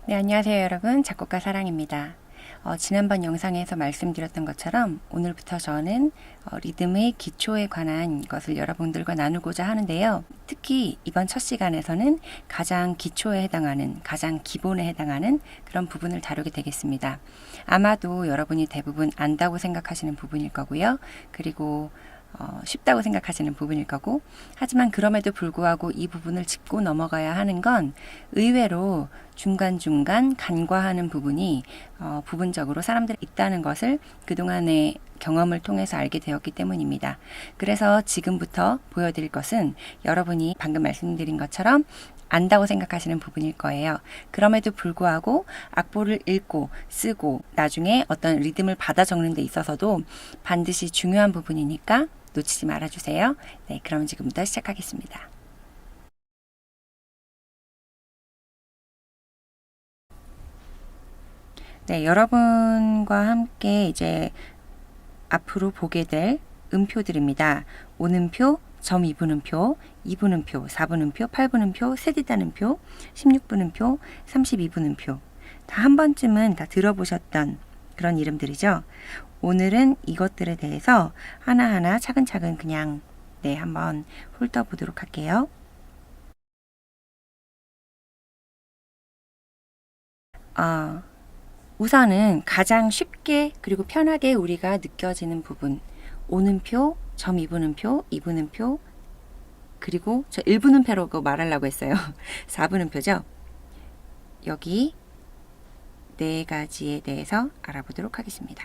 네, 안녕하세요 여러분. 작곡가 사랑입니다. 지난번 영상에서 말씀드렸던 것처럼 오늘부터 저는 리듬의 기초에 관한 것을 여러분들과 나누고자 하는데요. 특히 이번 첫 시간에서는 가장 기초에 해당하는, 가장 기본에 해당하는 그런 부분을 다루게 되겠습니다. 아마도 여러분이 대부분 안다고 생각하시는 부분일 거고요. 그리고 쉽다고 생각하시는 부분일 거고, 하지만 그럼에도 불구하고 이 부분을 짚고 넘어가야 하는 건 의외로 중간중간 간과하는 부분이 부분적으로 사람들이 있다는 것을 그동안의 경험을 통해서 알게 되었기 때문입니다. 그래서 지금부터 보여드릴 것은 여러분이 방금 말씀드린 것처럼 안다고 생각하시는 부분일 거예요. 그럼에도 불구하고 악보를 읽고 쓰고 나중에 어떤 리듬을 받아 적는 데 있어서도 반드시 중요한 부분이니까 놓치지 말아주세요. 네, 그럼 지금부터 시작하겠습니다. 네, 여러분과 함께 이제 앞으로 보게 될 음표들입니다. 오는표, 점 2분음표, 2분음표, 4분음표, 8분음표, 세디다는표, 16분음표, 32분음표. 다 한 번쯤은 다 들어보셨던 그런 이름들이죠. 오늘은 이것들에 대해서 하나하나 차근차근 그냥 한번 훑어보도록 할게요. 우선은 가장 쉽게 그리고 편하게 우리가 느껴지는 부분, 오는표, 점 2분음표, 2분음표, 그리고 저 1분음표라고 말하려고 했어요. 4분음표죠. 여기 네 가지에 대해서 알아보도록 하겠습니다.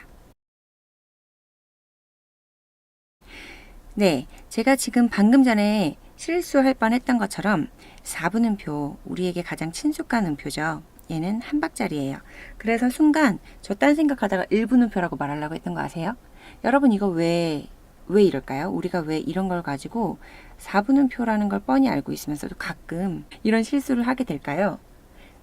네, 제가 지금 방금 전에 실수할 뻔했던 것처럼 4분음표, 우리에게 가장 친숙한 음표죠. 얘는 한 박자리예요. 그래서 순간 저 딴 생각하다가 1분음표라고 말하려고 했던 거 아세요? 여러분 이거 왜 이럴까요? 우리가 왜 이런 걸 가지고 4분음표라는 걸 뻔히 알고 있으면서도 가끔 이런 실수를 하게 될까요?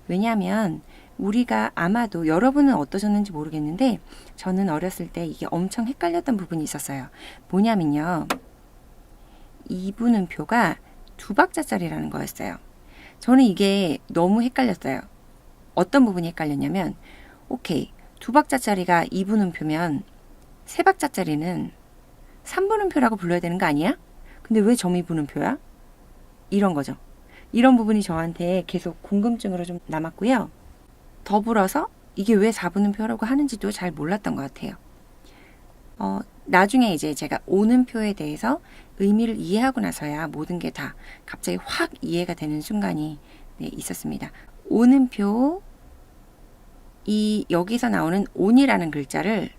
왜냐하면 우리가 아마도 여러분은 어떠셨는지 모르겠는데 저는 어렸을 때 이게 엄청 헷갈렸던 부분이 있었어요. 뭐냐면요. 2분음표가 두 박자짜리라는 거였어요. 저는 이게 너무 헷갈렸어요. 어떤 부분이 헷갈렸냐면 오케이, 두 박자짜리가 2분음표면 세 박자짜리는 3분음표라고 불러야 되는 거 아니야? 근데 왜 점 2분음표야? 이런 거죠. 이런 부분이 저한테 계속 궁금증으로 좀 남았고요. 더불어서 이게 왜 4분음표라고 하는지도 잘 몰랐던 것 같아요. 나중에 이제 제가 오는표에 대해서 의미를 이해하고 나서야 모든 게 다 갑자기 확 이해가 되는 순간이 있었습니다. 오는표, 이 여기서 나오는 on이라는 글자를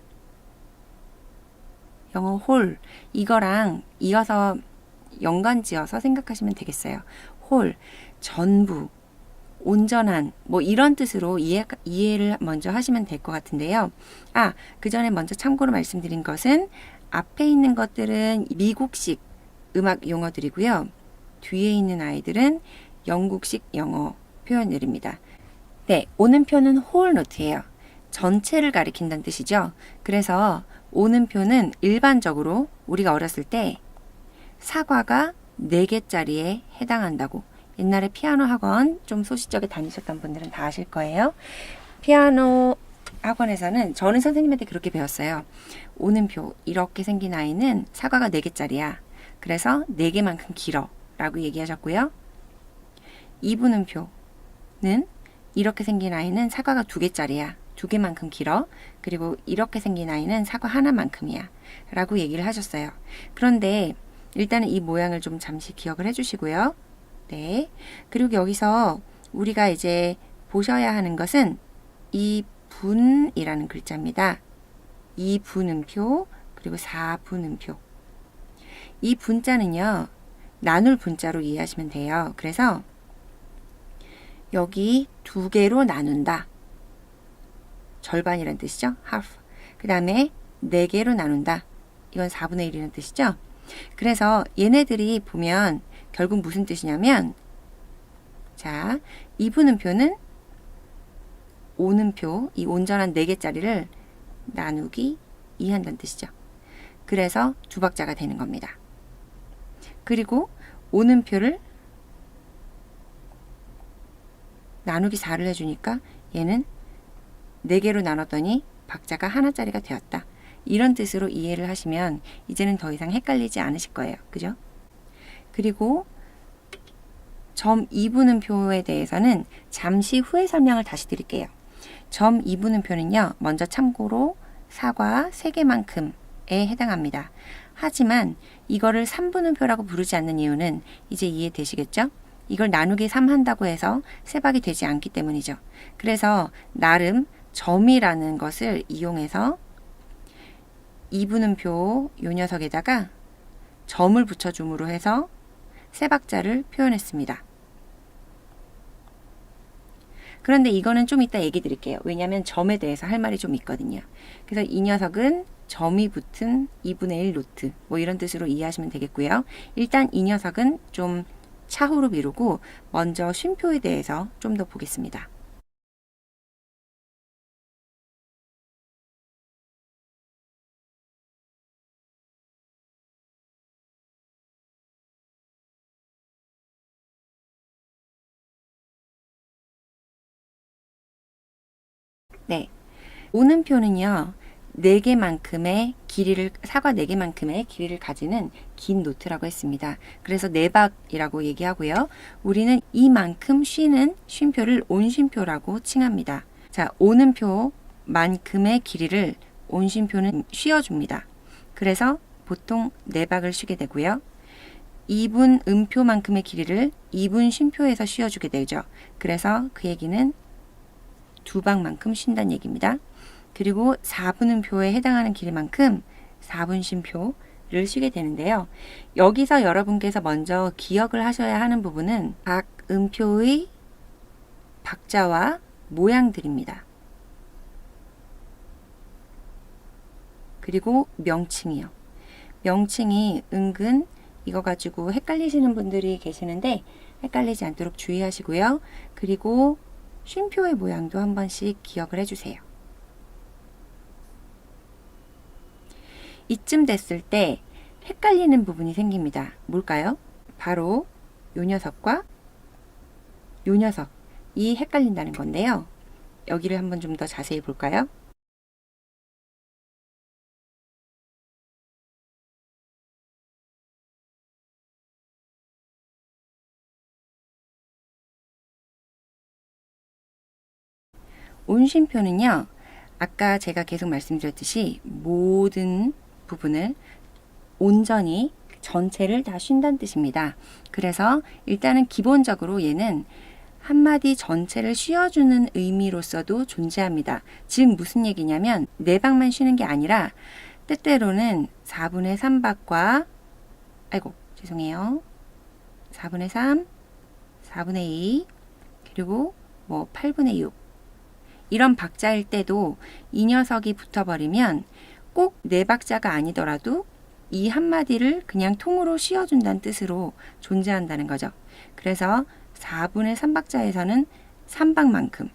영어 홀, 이거랑 이어서 연관지어서 생각하시면 되겠어요. 홀, 전부, 온전한, 뭐 이런 뜻으로 이해를 먼저 하시면 될 것 같은데요. 그 전에 먼저 참고로 말씀드린 것은 앞에 있는 것들은 미국식 음악 용어들이고요. 뒤에 있는 아이들은 영국식 영어 표현들입니다. 네, 오는표는 홀 노트예요. 전체를 가리킨다는 뜻이죠. 그래서 오는표는 일반적으로 우리가 어렸을 때 사과가 4개짜리에 해당한다고, 옛날에 피아노 학원 좀 소시적에 다니셨던 분들은 다 아실 거예요. 피아노 학원에서는 저는 선생님한테 그렇게 배웠어요. 오는표, 이렇게 생긴 아이는 사과가 4개짜리야. 그래서 4개만큼 길어 라고 얘기하셨고요. 2분음표는 이렇게 생긴 아이는 사과가 2개짜리야. 2개만큼 길어. 그리고 이렇게 생긴 아이는 사과 하나만큼이야 라고 얘기를 하셨어요. 그런데 일단은 이 모양을 좀 잠시 기억을 해주시고요. 네. 그리고 여기서 우리가 이제 보셔야 하는 것은 이 분이라는 글자입니다. 2분음표, 그리고 4분음표. 이 분자는요, 나눌 분자로 이해하시면 돼요. 그래서 여기 2개로 나눈다. 절반이라는 뜻이죠. half. 그 다음에 4개로 나눈다. 이건 4분의 1이라는 뜻이죠. 그래서 얘네들이 보면 결국 무슨 뜻이냐면, 자, 2분음표는 오는표, 이 온전한 4개짜리를 나누기 2한다는 뜻이죠. 그래서 두 박자가 되는 겁니다. 그리고 오는표를 나누기 4를 해주니까 얘는 4개로 나눴더니 박자가 하나짜리가 되었다. 이런 뜻으로 이해를 하시면 이제는 더 이상 헷갈리지 않으실 거예요. 그죠? 그리고 점 2분음표에 대해서는 잠시 후에 설명을 다시 드릴게요. 점 2분음표는요. 먼저 참고로 사과 3개만큼에 해당합니다. 하지만 이거를 3분음표라고 부르지 않는 이유는 이제 이해되시겠죠? 이걸 나누기 3 한다고 해서 세박이 되지 않기 때문이죠. 그래서 나름 점이라는 것을 이용해서 2분음표 요 녀석에다가 점을 붙여줌으로 해서 세박자를 표현했습니다. 그런데 이거는 좀 이따 얘기 드릴게요. 왜냐하면 점에 대해서 할 말이 좀 있거든요. 그래서 이 녀석은 점이 붙은 2분의 1 노트 뭐 이런 뜻으로 이해하시면 되겠고요. 일단 이 녀석은 좀 차후로 미루고 먼저 쉼표에 대해서 좀 더 보겠습니다. 네, 오는표는요. 4개만큼의 길이를 사과 4개만큼의 길이를 가지는 긴 노트라고 했습니다. 그래서 네박이라고 얘기하고요. 우리는 이만큼 쉬는 쉼표를 온쉼표라고 칭합니다. 자, 오는표만큼의 길이를 온쉼표는 쉬어줍니다. 그래서 보통 네박을 쉬게 되고요. 2분 음표만큼의 길이를 2분 쉼표에서 쉬어주게 되죠. 그래서 그 얘기는 2박만큼 쉰다는 얘기입니다. 그리고 4분음표에 해당하는 길이만큼 4분 쉼표를 쉬게 되는데요. 여기서 여러분께서 먼저 기억을 하셔야 하는 부분은 각 음표의 박자와 모양들입니다. 그리고 명칭이요. 명칭이 은근 이거 가지고 헷갈리시는 분들이 계시는데 헷갈리지 않도록 주의하시고요. 그리고 쉼표의 모양도 한 번씩 기억을 해주세요. 이쯤 됐을 때 헷갈리는 부분이 생깁니다. 뭘까요? 바로 요 녀석과 요 녀석이 헷갈린다는 건데요. 여기를 한번 좀 더 자세히 볼까요? 온쉼표는요. 아까 제가 계속 말씀드렸듯이 모든 부분을 온전히 전체를 다 쉰다는 뜻입니다. 그래서 일단은 기본적으로 얘는 한마디 전체를 쉬어주는 의미로서도 존재합니다. 즉 무슨 얘기냐면 4박만 쉬는 게 아니라 때때로는 4분의 3박과 아이고 죄송해요. 4분의 3, 4분의 2 그리고 뭐 8분의 6 이런 박자일 때도 이 녀석이 붙어버리면 꼭 4박자가 아니더라도 이 한마디를 그냥 통으로 씌워준다는 뜻으로 존재한다는 거죠. 그래서 4분의 3박자에서는 3박만큼,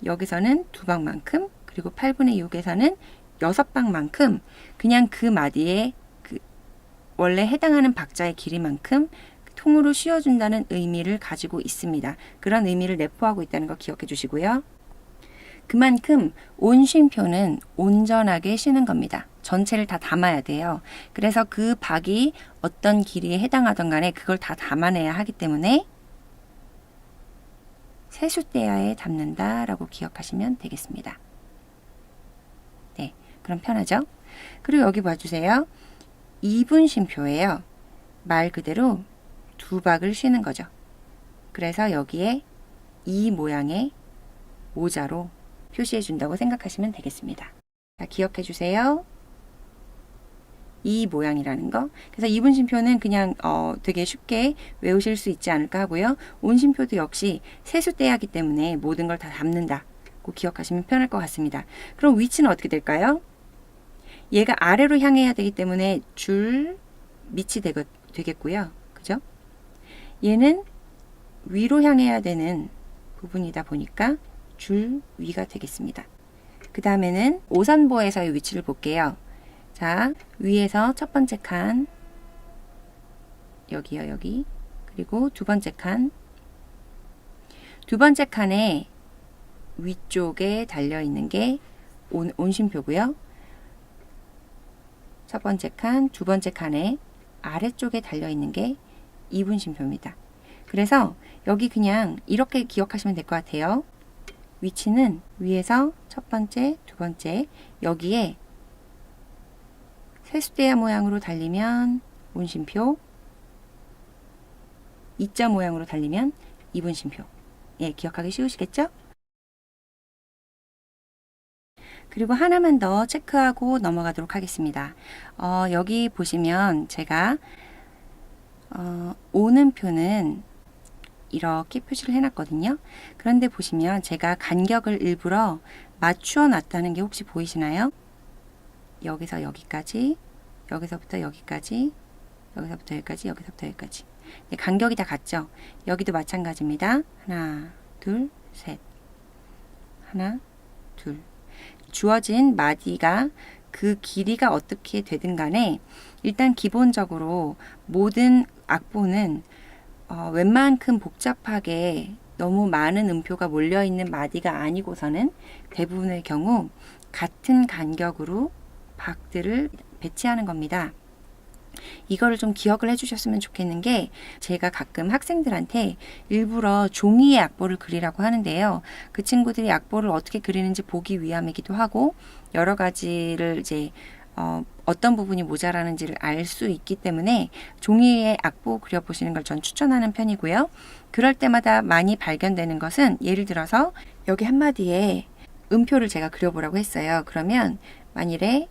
여기서는 2박만큼, 그리고 8분의 6에서는 6박만큼 그냥 그 마디에 그 원래 해당하는 박자의 길이만큼 통으로 씌워준다는 의미를 가지고 있습니다. 그런 의미를 내포하고 있다는 거 기억해 주시고요. 그만큼 온쉼표는 온전하게 쉬는 겁니다. 전체를 다 담아야 돼요. 그래서 그 박이 어떤 길이에 해당하던 간에 그걸 다 담아내야 하기 때문에 세숫대야에 담는다 라고 기억하시면 되겠습니다. 네, 그럼 편하죠? 그리고 여기 봐주세요. 2분 쉼표예요. 말 그대로 2박을 쉬는 거죠. 그래서 여기에 이 모양의 모자로 표시해 준다고 생각하시면 되겠습니다. 자, 기억해 주세요. 이 모양이라는 거. 그래서 2분 쉼표는 그냥 되게 쉽게 외우실 수 있지 않을까 하고요. 온쉼표도 역시 세숫대야기 때문에 모든 걸 다 담는다고 기억하시면 편할 것 같습니다. 그럼 위치는 어떻게 될까요? 얘가 아래로 향해야 되기 때문에 줄 밑이 되겠고요. 그죠? 얘는 위로 향해야 되는 부분이다 보니까 줄 위가 되겠습니다. 그 다음에는 오선보에서의 위치를 볼게요. 자, 위에서 첫 번째 칸, 여기요, 여기. 그리고 두 번째 칸. 두 번째 칸에 위쪽에 달려있는 게 온심표고요. 첫 번째 칸, 두 번째 칸에 아래쪽에 달려있는 게 이분심표입니다. 그래서 여기 그냥 이렇게 기억하시면 될 것 같아요. 위치는 위에서 첫 번째, 두 번째, 여기에 세숫대야 모양으로 달리면 온심표, 이자 모양으로 달리면 이분심표. 예, 기억하기 쉬우시겠죠? 그리고 하나만 더 체크하고 넘어가도록 하겠습니다. 여기 보시면 제가 오는 표는 이렇게 표시를 해놨거든요. 그런데 보시면 제가 간격을 일부러 맞추어 놨다는 게 혹시 보이시나요? 여기서 여기까지, 여기서부터 여기까지, 여기서부터 여기까지, 여기서부터 여기까지. 네, 간격이 다 같죠? 여기도 마찬가지입니다. 하나, 둘, 셋. 하나, 둘. 주어진 마디가 그 길이가 어떻게 되든 간에 일단 기본적으로 모든 악보는 웬만큼 복잡하게 너무 많은 음표가 몰려있는 마디가 아니고서는 대부분의 경우 같은 간격으로 박들을 배치하는 겁니다. 이거를 좀 기억을 해주셨으면 좋겠는 게 제가 가끔 학생들한테 일부러 종이에 악보를 그리라고 하는데요. 그 친구들이 악보를 어떻게 그리는지 보기 위함이기도 하고 여러 가지를 이제 어떤 부분이 모자라는지를 알 수 있기 때문에 종이에 악보 그려보시는 걸 전 추천하는 편이고요. 그럴 때마다 많이 발견되는 것은 예를 들어서 여기 한마디에 음표를 제가 그려보라고 했어요. 그러면 만일에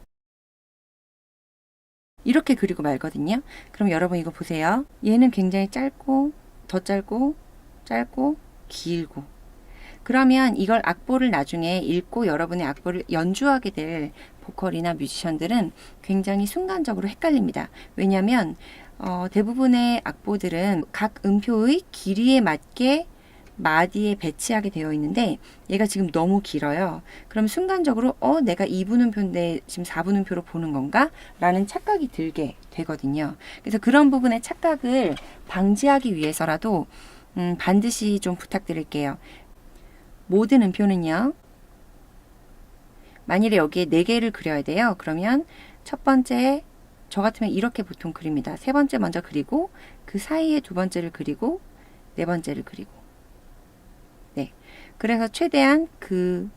이렇게 그리고 말거든요. 그럼 여러분 이거 보세요. 얘는 굉장히 짧고 더 짧고 짧고 길고 그러면 이걸 악보를 나중에 읽고 여러분의 악보를 연주하게 될 보컬이나 뮤지션들은 굉장히 순간적으로 헷갈립니다. 왜냐하면 대부분의 악보들은 각 음표의 길이에 맞게 마디에 배치하게 되어 있는데 얘가 지금 너무 길어요. 그럼 순간적으로 내가 2분음표인데 지금 4분음표로 보는 건가? 라는 착각이 들게 되거든요. 그래서 그런 부분의 착각을 방지하기 위해서라도 반드시 좀 부탁드릴게요. 모든 음표는요. 만일에 여기에 4개를 그려야 돼요. 그러면 첫 번째 저 같으면 이렇게 보통 그립니다. 세 번째 먼저 그리고 그 사이에 두 번째를 그리고 네 번째를 그리고 네. 그래서 최대한 그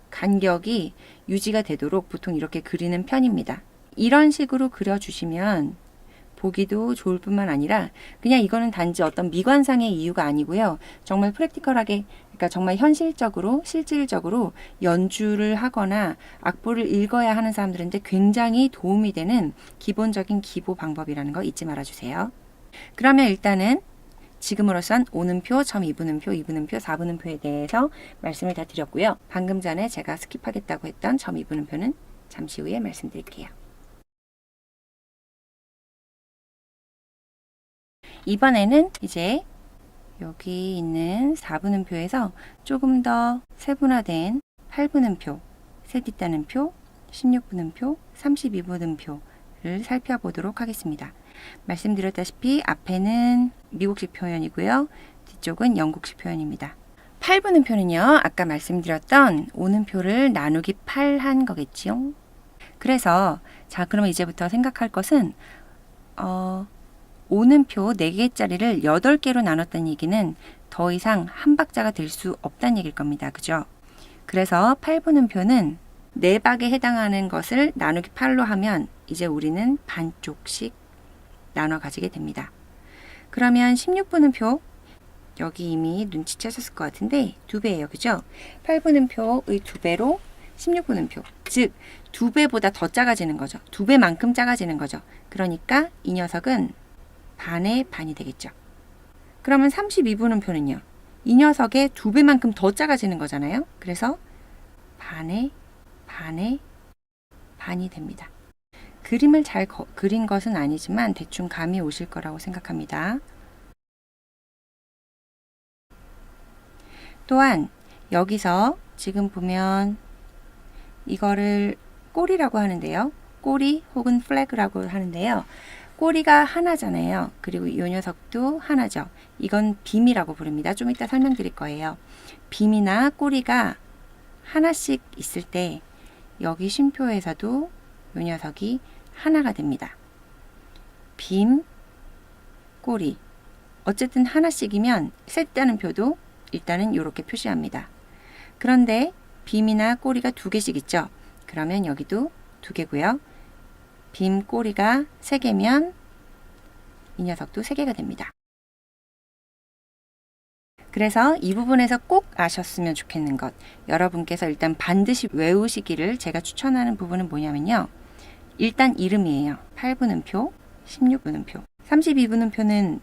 간격이 유지가 되도록 보통 이렇게 그리는 편입니다. 이런 식으로 그려주시면 보기도 좋을 뿐만 아니라 그냥 이거는 단지 어떤 미관상의 이유가 아니고요. 정말 프랙티컬하게 그러니까 정말 현실적으로 실질적으로 연주를 하거나 악보를 읽어야 하는 사람들한테 굉장히 도움이 되는 기본적인 기보 방법이라는 거 잊지 말아주세요. 그러면 일단은 지금으로선 오는표, 점2분음표, 2분음표, 4분음표에 대해서 말씀을 다 드렸고요. 방금 전에 제가 스킵하겠다고 했던 점2분음표는 잠시 후에 말씀드릴게요. 이번에는 이제 여기 있는 4분음표에서 조금 더 세분화된 8분음표, 세뒷단음표, 16분음표, 32분음표를 살펴보도록 하겠습니다. 말씀드렸다시피 앞에는 미국식 표현이고요. 뒤쪽은 영국식 표현입니다. 8분음표는요. 아까 말씀드렸던 오는표를 나누기 8한 거겠지요. 그래서 자 그러면 이제부터 생각할 것은 오는표 4개짜리를 8개로 나눴다는 얘기는 더 이상 한 박자가 될 수 없다는 얘기일 겁니다. 그죠? 그래서 8분음표는 4박에 해당하는 것을 나누기 8로 하면 이제 우리는 반쪽씩 나눠 가지게 됩니다. 그러면 16분음표 여기 이미 눈치채셨을 것 같은데 2배예요. 그죠? 8분음표의 2배로 16분음표 즉 2배보다 더 작아지는 거죠. 2배만큼 작아지는 거죠. 그러니까 이 녀석은 반의 반이 되겠죠. 그러면 32분음표는요. 이 녀석의 2배만큼 더 작아지는 거잖아요. 그래서 반의 반이 됩니다. 그림을 잘 그린 것은 아니지만 대충 감이 오실 거라고 생각합니다. 또한 여기서 지금 보면 이거를 꼬리라고 하는데요. 꼬리 혹은 플래그라고 하는데요. 꼬리가 하나잖아요. 그리고 이 녀석도 하나죠. 이건 빔이라고 부릅니다. 좀 이따 설명드릴 거예요. 빔이나 꼬리가 하나씩 있을 때 여기 쉼표에서도 이 녀석이 하나가 됩니다. 빔, 꼬리. 어쨌든 하나씩이면 셋다는 표도 일단은 이렇게 표시합니다. 그런데 빔이나 꼬리가 두 개씩 있죠. 그러면 여기도 두 개고요. 빔 꼬리가 세 개면 이 녀석도 세 개가 됩니다. 그래서 이 부분에서 꼭 아셨으면 좋겠는 것, 여러분께서 일단 반드시 외우시기를 제가 추천하는 부분은 뭐냐면요. 일단 이름이에요. 8분음표, 16분음표. 32분음표는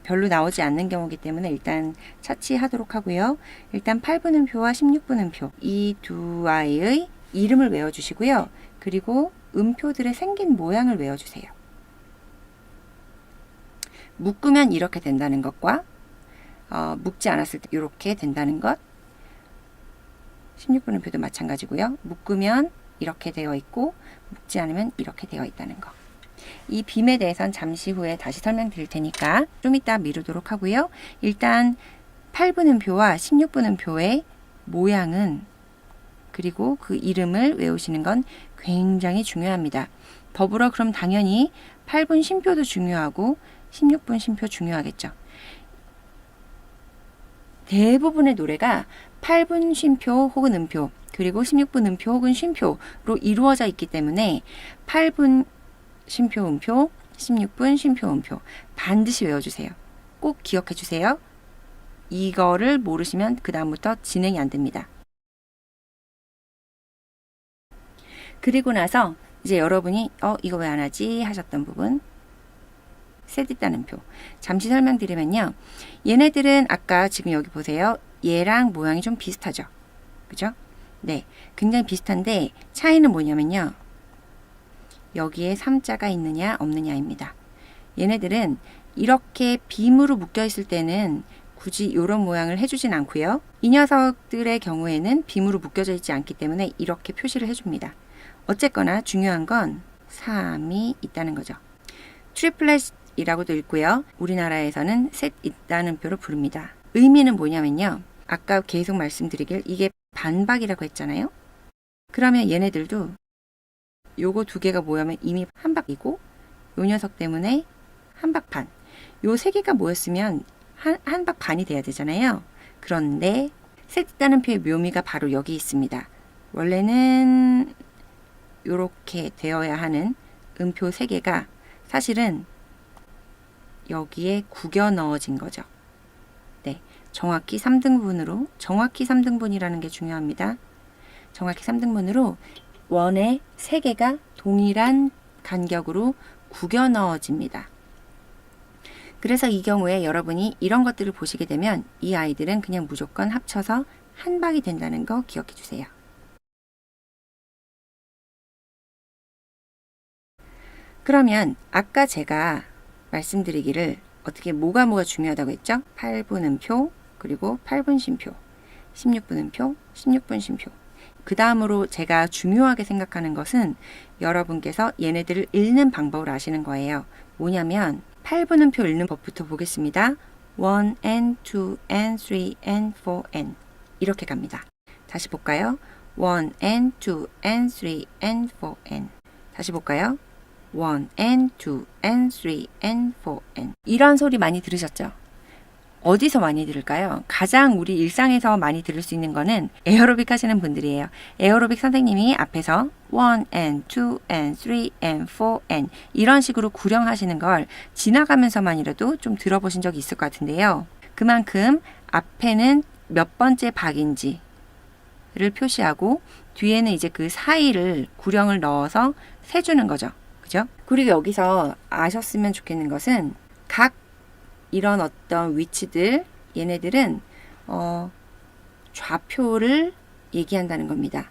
별로 나오지 않는 경우이기 때문에 일단 차치하도록 하고요. 일단 8분음표와 16분음표 이 두 아이의 이름을 외워주시고요. 그리고 음표들의 생긴 모양을 외워주세요. 묶으면 이렇게 된다는 것과 묶지 않았을 때 이렇게 된다는 것. 16분음표도 마찬가지고요. 묶으면 이렇게 되어 있고 묶지 않으면 이렇게 되어 있다는 것. 이 빔에 대해서는 잠시 후에 다시 설명드릴 테니까 좀 이따 미루도록 하고요. 일단 8분음표와 16분음표의 모양은 그리고 그 이름을 외우시는 건 굉장히 중요합니다. 더불어 그럼 당연히 8분 쉼표도 중요하고 16분 쉼표 중요하겠죠. 대부분의 노래가 8분 쉼표 혹은 음표 그리고 16분 음표 혹은 쉼표로 이루어져 있기 때문에 8분 쉼표 음표, 16분 쉼표 음표 반드시 외워주세요. 꼭 기억해 주세요. 이거를 모르시면 그 다음부터 진행이 안 됩니다. 그리고 나서 이제 여러분이 이거 왜 안 하지 하셨던 부분 셋있다는 표 잠시 설명드리면요. 얘네들은 아까 지금 여기 보세요. 얘랑 모양이 좀 비슷하죠. 그죠? 네, 굉장히 비슷한데 차이는 뭐냐면요. 여기에 3자가 있느냐 없느냐입니다. 얘네들은 이렇게 빔으로 묶여 있을 때는 굳이 이런 모양을 해주진 않고요. 이 녀석들의 경우에는 빔으로 묶여져 있지 않기 때문에 이렇게 표시를 해줍니다. 어쨌거나 중요한 건 3이 있다는 거죠. 트리플렛이라고도 읽고요. 우리나라에서는 셋 있다는 표로 부릅니다. 의미는 뭐냐면요. 아까 계속 말씀드리길 이게 반박이라고 했잖아요. 그러면 얘네들도 요거 두 개가 모여면 이미 한 박이고 요 녀석 때문에 한 박 반. 요 세 개가 모였으면 한 박 반이 돼야 되잖아요. 그런데 셋 있다는 표의 묘미가 바로 여기 있습니다. 원래는 요렇게 되어야 하는 음표 세 개가 사실은 여기에 구겨 넣어진 거죠. 네, 정확히 3등분으로 정확히 3등분이라는 게 중요합니다. 정확히 3등분으로 원의 세 개가 동일한 간격으로 구겨 넣어집니다. 그래서 이 경우에 여러분이 이런 것들을 보시게 되면 이 아이들은 그냥 무조건 합쳐서 한 박이 된다는 거 기억해 주세요. 그러면 아까 제가 말씀드리기를 어떻게 뭐가 중요하다고 했죠? 8분음표 그리고 8분 쉼표 16분음표 16분 쉼표 그 다음으로 제가 중요하게 생각하는 것은 여러분께서 얘네들을 읽는 방법을 아시는 거예요. 뭐냐면 8분음표 읽는 법부터 보겠습니다. 1 and 2 and 3 and 4 and 이렇게 갑니다. 다시 볼까요? 1 and 2 and 3 and 4 and 다시 볼까요? 1 and 2 and 3 and 4 and 이런 소리 많이 들으셨죠? 어디서 많이 들을까요? 가장 우리 일상에서 많이 들을 수 있는 거는 에어로빅 하시는 분들이에요. 에어로빅 선생님이 앞에서 1 and 2 and 3 and 4 and 이런 식으로 구령하시는 걸 지나가면서만이라도 좀 들어보신 적이 있을 것 같은데요. 그만큼 앞에는 몇 번째 박인지를 표시하고 뒤에는 이제 그 사이를 구령을 넣어서 세주는 거죠. 그죠? 그리고 여기서 아셨으면 좋겠는 것은 각 이런 어떤 위치들 얘네들은 좌표를 얘기한다는 겁니다.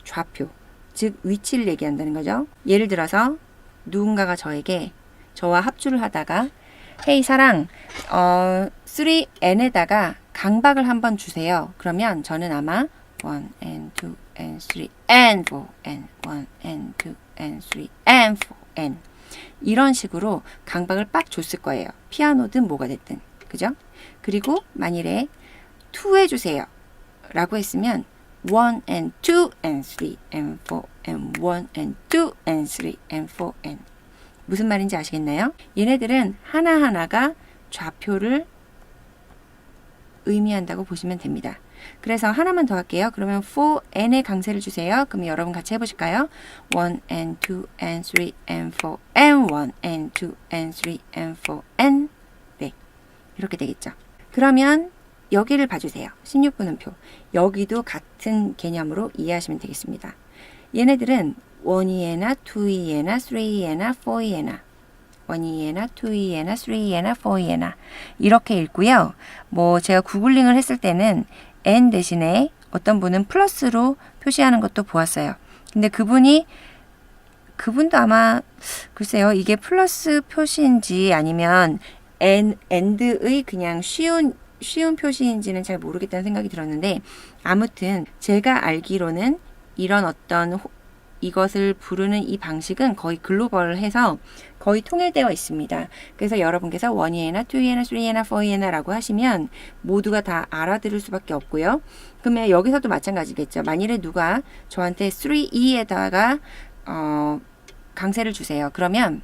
좌표 즉 위치를 얘기한다는 거죠. 예를 들어서 누군가가 저와 합주를 하다가 헤이 사랑 3n에다가 강박을 한번 주세요. 그러면 저는 아마 1 and 2 and 3 and 4 and 1 and 2 and 3 and 4 and 이런 식으로 강박을 빡 줬을 거예요. 피아노든 뭐가 됐든. 그죠? 그리고 만일에 2 해주세요 라고 했으면 1 and 2 and 3 and 4 and 1 and 2 and 3 and 4 and 무슨 말인지 아시겠나요? 얘네들은 하나하나가 좌표를 의미한다고 보시면 됩니다. 그래서 하나만 더 할게요. 그러면 4 and의 강세를 주세요. 그럼 여러분 같이 해보실까요? 1 and 2 and 3 and 4 and 1 and 2 and 3 and 4 and 네, 이렇게 되겠죠. 그러면 여기를 봐주세요. 16분음표. 여기도 같은 개념으로 이해하시면 되겠습니다. 얘네들은 1이에나 2이에나 3이에나 4이에나 1이에나 2이에나 3이에나 4이에나 이렇게 읽고요. 뭐 제가 구글링을 했을 때는 n 대신에 어떤 분은 플러스로 표시하는 것도 보았어요. 근데 그분도 아마 글쎄요. 이게 플러스 표시인지 아니면 and의 그냥 쉬운 표시인지는 잘 모르겠다는 생각이 들었는데 아무튼 제가 알기로는 이런 어떤 이것을 부르는 이 방식은 거의 글로벌해서 거의 통일되어 있습니다. 그래서 여러분께서 1이에나 2이에나 3이에나 4이에나 라고 하시면 모두가 다 알아들을 수밖에 없고요. 그러면 여기서도 마찬가지겠죠. 만일에 누가 저한테 3e에다가 강세를 주세요. 그러면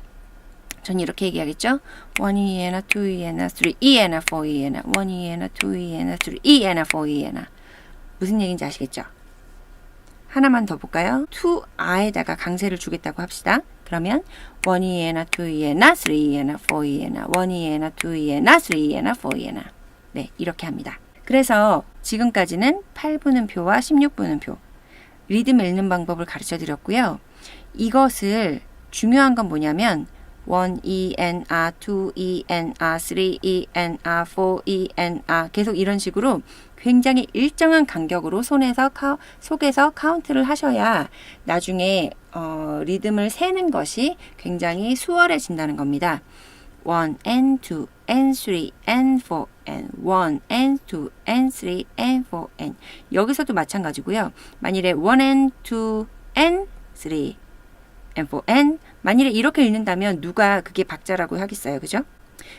전 이렇게 얘기하겠죠. 1이에나 2이에나 3이에나 4이에나 1이에나 2이에나 3이에나 4이에나 무슨 얘기인지 아시겠죠? 하나만 더 볼까요? 2아에다가 강세를 주겠다고 합시다. 그러면 1이에나 2이에나 3이에나 4이에나 1이에나 2이에나 3이에나 4이에나 네, 이렇게 합니다. 그래서 지금까지는 8분음표와 16분음표 리듬 읽는 방법을 가르쳐 드렸고요. 이것을 중요한 건 뭐냐면 1E and A, 2E and A, 3E and A, 4E and A 계속 이런 식으로 굉장히 일정한 간격으로 속에서 카운트를 하셔야 나중에 리듬을 세는 것이 굉장히 수월해진다는 겁니다. 1 and 2 and 3 and 4 and 1 and 2 and 3 and 4 and 여기서도 마찬가지고요. 만일에 1 and 2 and 3 and 4 and 만일에 이렇게 읽는다면 누가 그게 박자라고 하겠어요. 그죠?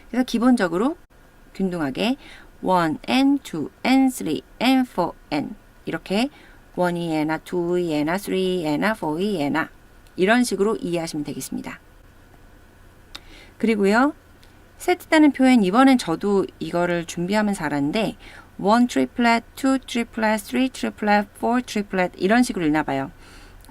그래서 기본적으로 균등하게 1 and 2 and 3 and 4 and 이렇게 1이에나 2이에나 3이에나 4이에나 이런 식으로 이해하시면 되겠습니다. 그리고요. 세트다는 표현 이번엔 저도 이거를 준비하면서 알았는데 1 트리플렛, 2 트리플렛, 3 트리플렛, 4 트리플렛 이런 식으로 읽나 봐요.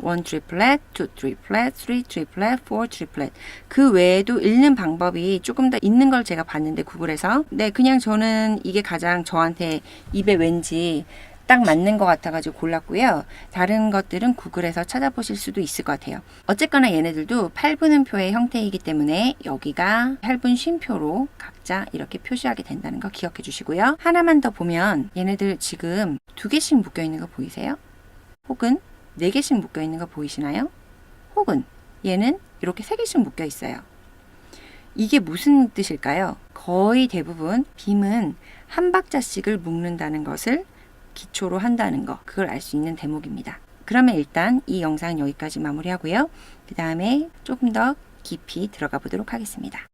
1 트리플렛, 2 트리플렛, 3 트리플렛, 4 트리플렛 그 외에도 읽는 방법이 조금 더 있는 걸 제가 봤는데 구글에서 네 그냥 저는 이게 가장 저한테 입에 왠지 딱 맞는 것 같아가지고 골랐고요. 다른 것들은 구글에서 찾아보실 수도 있을 것 같아요. 어쨌거나 얘네들도 8분음표의 형태이기 때문에 여기가 8분 쉼표로 각자 이렇게 표시하게 된다는 거 기억해 주시고요. 하나만 더 보면 얘네들 지금 2개씩 묶여 있는 거 보이세요? 혹은 4개씩 묶여 있는 거 보이시나요? 혹은 얘는 이렇게 3개씩 묶여 있어요. 이게 무슨 뜻일까요? 거의 대부분 빔은 한 박자씩을 묶는다는 것을 기초로 한다는 거, 그걸 알 수 있는 대목입니다. 그러면 일단 이 영상은 여기까지 마무리하고요. 그 다음에 조금 더 깊이 들어가 보도록 하겠습니다.